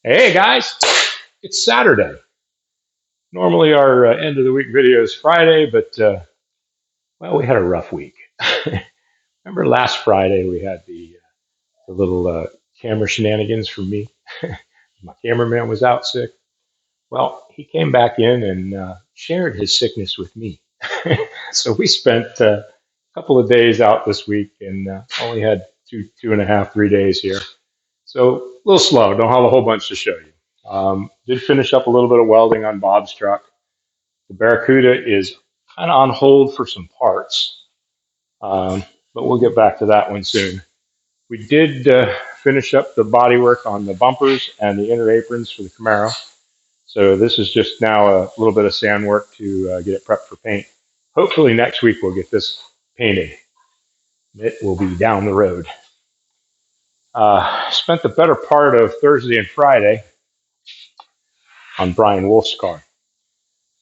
Hey guys, it's Saturday. Normally our end of the week video is Friday, but well, we had a rough week. Remember last Friday we had the little camera shenanigans from me. My cameraman was out sick. Well, he came back in and shared his sickness with me. So we spent a couple of days out this week and only had two and a half, 3 days here. So a little slow. Don't have a whole bunch to show you. Did finish up a little bit of welding on Bob's truck. The Barracuda is kind of on hold for some parts, um, but we'll get back to that one soon. We did finish up the bodywork on the bumpers and the inner aprons for the Camaro. So this is just now a little bit of sand work to get it prepped for paint. Hopefully next week we'll get this painted. It will be down the road. Spent the better part of Thursday and Friday on Brian Wolf's car.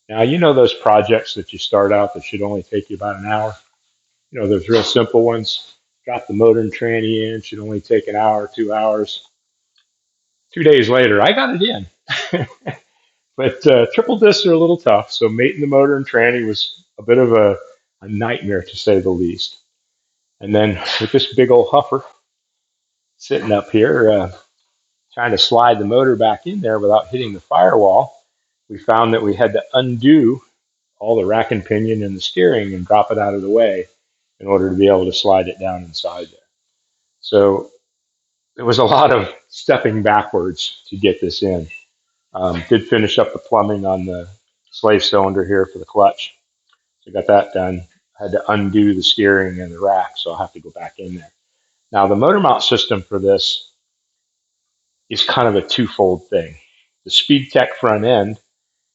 Now, you know those projects that you start out that should only take you about an hour? You know, those real simple ones. Got the motor and tranny in, should only take an hour, 2 hours. 2 days later, I got it in. But triple discs are a little tough, so mating the motor and tranny was a bit of a nightmare to say the least. And then with this big old huffer sitting up here, trying to slide the motor back in there without hitting the firewall, we found that we had to undo all the rack and pinion and the steering and drop it out of the way in order to be able to slide it down inside there. So there was a lot of stepping backwards to get this in. Did finish up the plumbing on the slave cylinder here for the clutch. So got that done. Had to undo the steering and the rack, so I'll have to go back in there. Now the motor mount system for this is kind of a twofold thing. The Speed Tech front end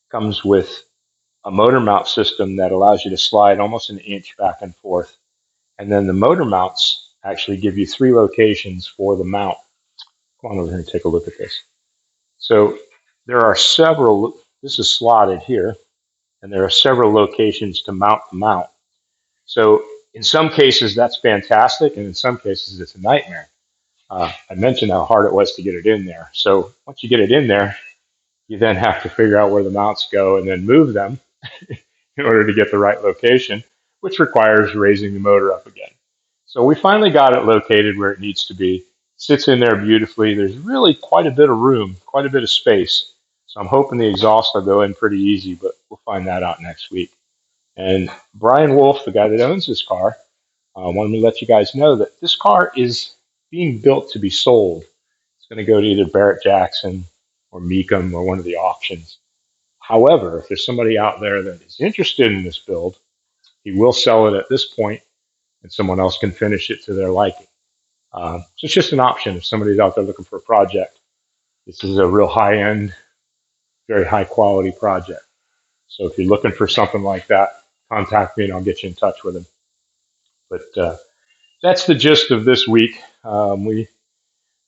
comes with a motor mount system that allows you to slide almost an inch back and forth. And then the motor mounts actually give you three locations for the mount. Come on over here and take a look at this. So there are several, this is slotted here, and there are several locations to mount the mount. So in some cases that's fantastic, and in some cases it's a nightmare. I mentioned how hard it was to get it in there. So once you get it in there, you then have to figure out where the mounts go and then move them in order to get the right location, which requires raising the motor up again. So we finally got it located where it needs to be. Sits in there beautifully. There's really quite a bit of room, quite a bit of space. So I'm hoping the exhaust will go in pretty easy, but we'll find that out next week. And Brian Wolf, the guy that owns this car, wanted me to let you guys know that this car is being built to be sold. It's going to go to either Barrett Jackson or Mecum or one of the auctions. However, if there's somebody out there that is interested in this build, he will sell it at this point, and someone else can finish it to their liking. So it's just an option if somebody's out there looking for a project. This is a real high-end, very high-quality project. So if you're looking for something like that, contact me and I'll get you in touch with him. But that's the gist of this week. We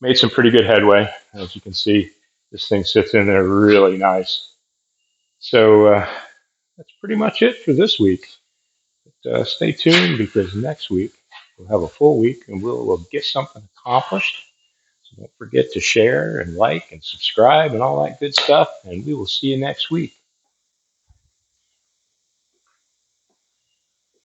made some pretty good headway. As you can see, this thing sits in there really nice. So that's pretty much it for this week. But, stay tuned because next week we'll have a full week and we'll get something accomplished. So don't forget to share and like and subscribe and all that good stuff. And we will see you next week.